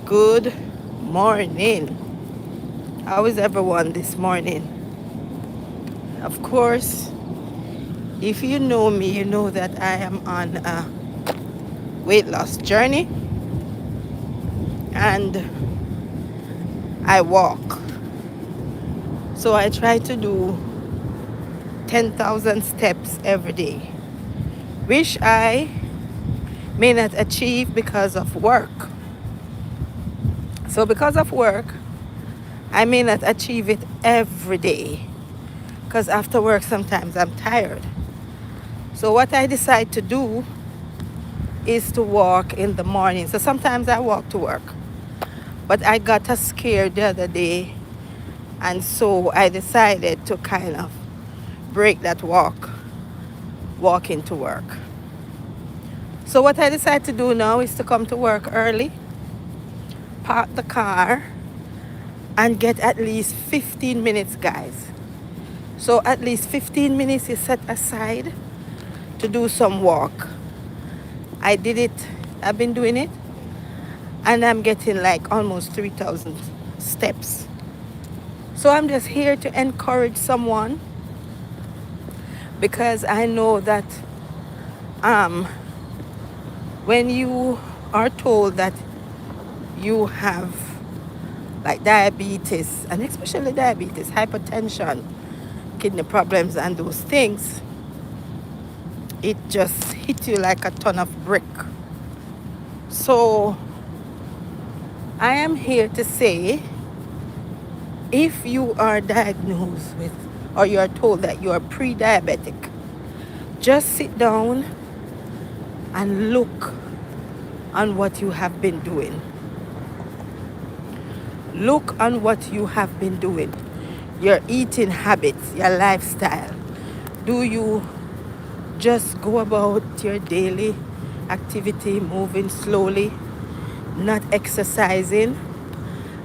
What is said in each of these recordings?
Good morning. How is everyone this morning? Of course, if you know me, you know that I am on a weight loss journey and I walk. So I try to do 10,000 steps every day, which I may not achieve because of work. So because of work, I may not achieve it every day because after work sometimes I'm tired. So what I decide to do is to walk in the morning. So sometimes I walk to work. But I got a scare the other day, and so I decided to kind of break that walk into work. So what I decided to do now is to come to work early, park the car, and get at least 15 minutes, guys. So at least 15 minutes is set aside to do some walk. I did it, I've been doing it, and I'm getting like almost 3,000 steps. So I'm just here to encourage someone because I know that when you are told that you have like diabetes, and especially diabetes, hypertension, kidney problems and those things, it just hits you like a ton of brick. So I am here to say, if you are diagnosed with or you are told that you are pre-diabetic, just sit down and look on what you have been doing. Look on what you have been doing. Your eating habits, your lifestyle. Do you just go about your daily activity, moving slowly, not exercising?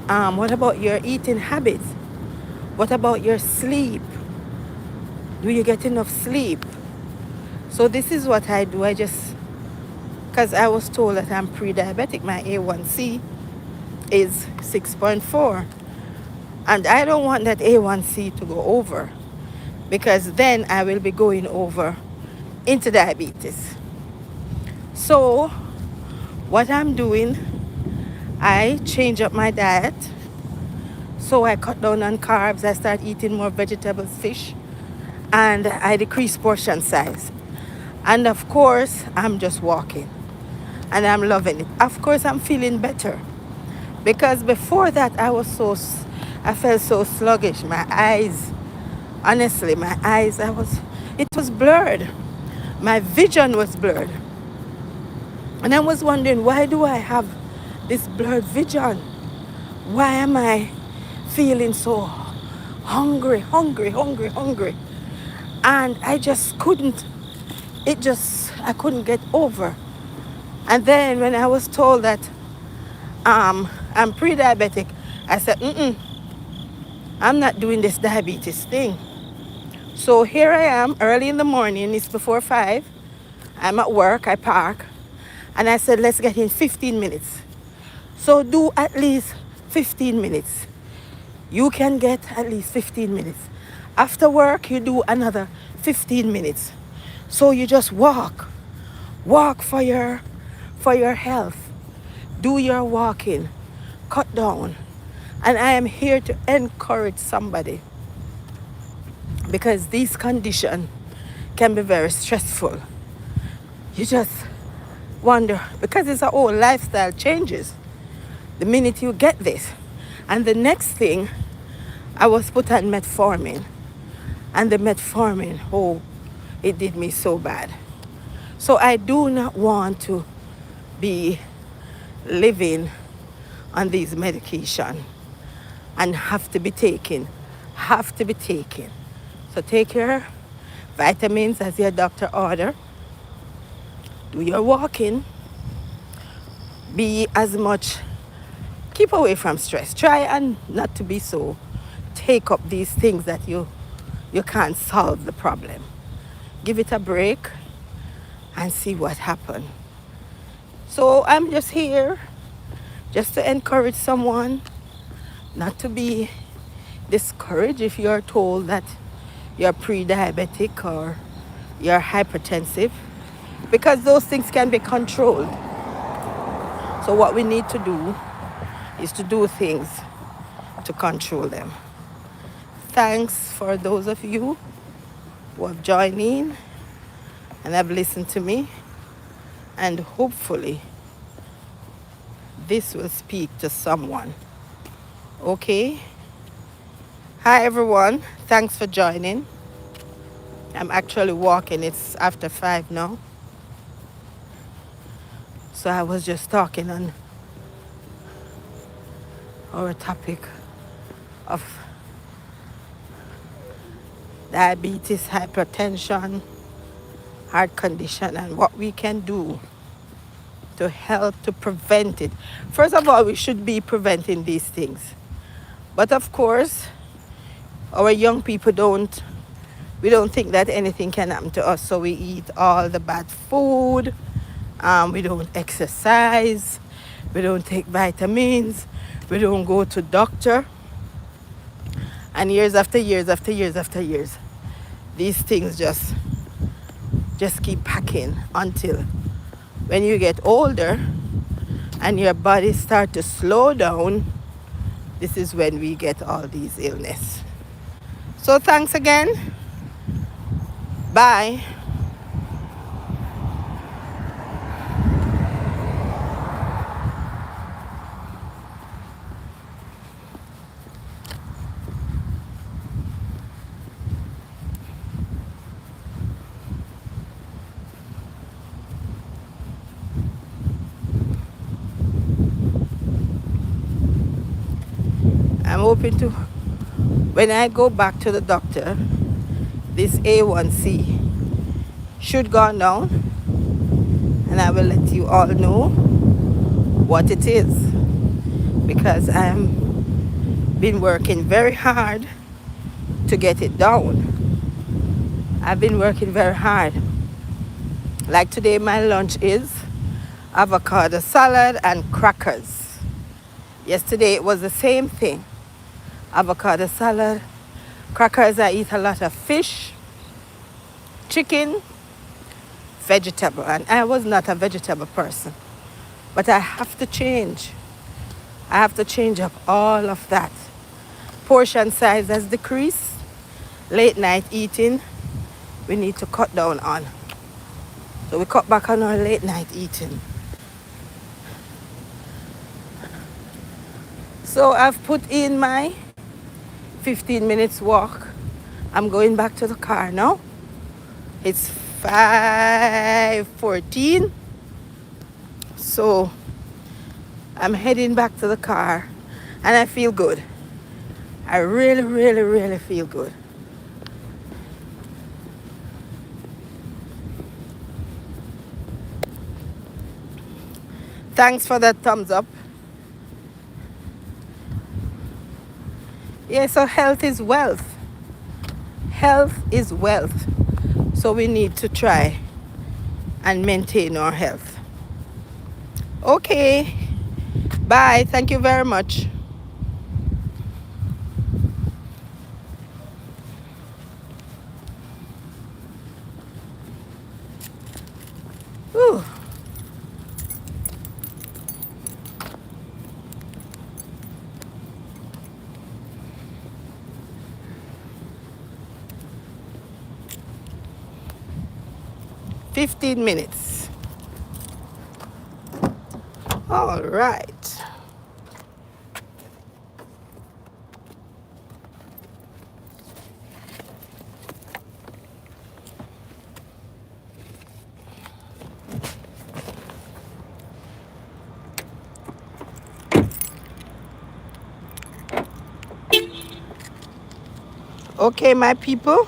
What about your eating habits? What about your sleep? Do you get enough sleep? So this is what I do. Because I was told that I'm pre-diabetic, my A1C is 6.4. And I don't want that A1C to go over, because then I will be going over into diabetes. So what I'm doing, I change up my diet. So I cut down on carbs, I start eating more vegetables, fish, and I decrease portion size. And of course, I'm just walking and I'm loving it. Of course, I'm feeling better, because before that I felt so sluggish. My eyes, honestly, it was blurred. My vision was blurred. And I was wondering, why do I have this blurred vision? Why am I feeling so hungry? And I couldn't get over. And then when I was told that I'm pre-diabetic, I said, I'm not doing this diabetes thing. So here I am, early in the morning, it's before 5. I'm at work, I park, and I said, let's get in 15 minutes. So do at least 15 minutes. You can get at least 15 minutes. After work, you do another 15 minutes. So you just walk for your health. Do your walking, cut down. And I am here to encourage somebody, because these conditions can be very stressful. You just wonder, because it's a whole lifestyle changes the minute you get this. And the next thing, I was put on metformin, and the metformin, it did me so bad. So I do not want to be living on these medication and have to be taking. So take your vitamins as your doctor order. Do your walking. Keep away from stress. Try and not to be so, take up these things that you can't solve the problem. Give it a break and see what happens. So I'm just here just to encourage someone not to be discouraged if you're told that you're pre-diabetic or you're hypertensive, because those things can be controlled. So what we need to do is to do things to control them. Thanks for those of you who have joined in and have listened to me, and hopefully this will speak to someone. Okay? Hi everyone, thanks for joining. I'm actually walking, it's after 5 now. So I was just talking on our topic of diabetes, hypertension, heart condition, and what we can do to help to prevent it. First of all, we should be preventing these things. But of course, our young people we don't think that anything can happen to us, so we eat all the bad food, we don't exercise, we don't take vitamins, we don't go to doctor, and years after years after years after years, these things just keep packing until when you get older and your body start to slow down, this is when we get all these illness. So thanks again. Bye. I'm hoping to, when I go back to the doctor, this A1C should go down, and I will let you all know what it is, because I've been working very hard to get it down. I've been working very hard. Like today, my lunch is avocado salad and crackers. Yesterday it was the same thing. Avocado salad, crackers. I eat a lot of fish, chicken, vegetable, and I was not a vegetable person, but I have to change. I have to change up all of that. Portion size has decreased. Late night eating, we need to cut down on. So we cut back on our late night eating. So I've put in my 15 minutes walk. I'm going back to the car now. It's 5:14. So I'm heading back to the car, and I feel good. I really, really, really feel good. Thanks for that thumbs up. Yeah, so health is wealth. Health is wealth. So we need to try and maintain our health. Okay. Bye. Thank you very much. Whew. $15. All right. Okay, my people.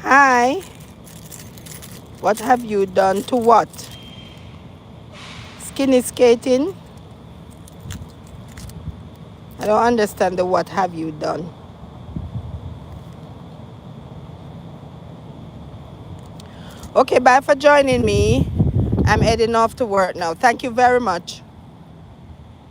Hi. What have you done to what? Skinny skating? I don't understand the what have you done. Okay, bye for joining me. I'm heading off to work now. Thank you very much.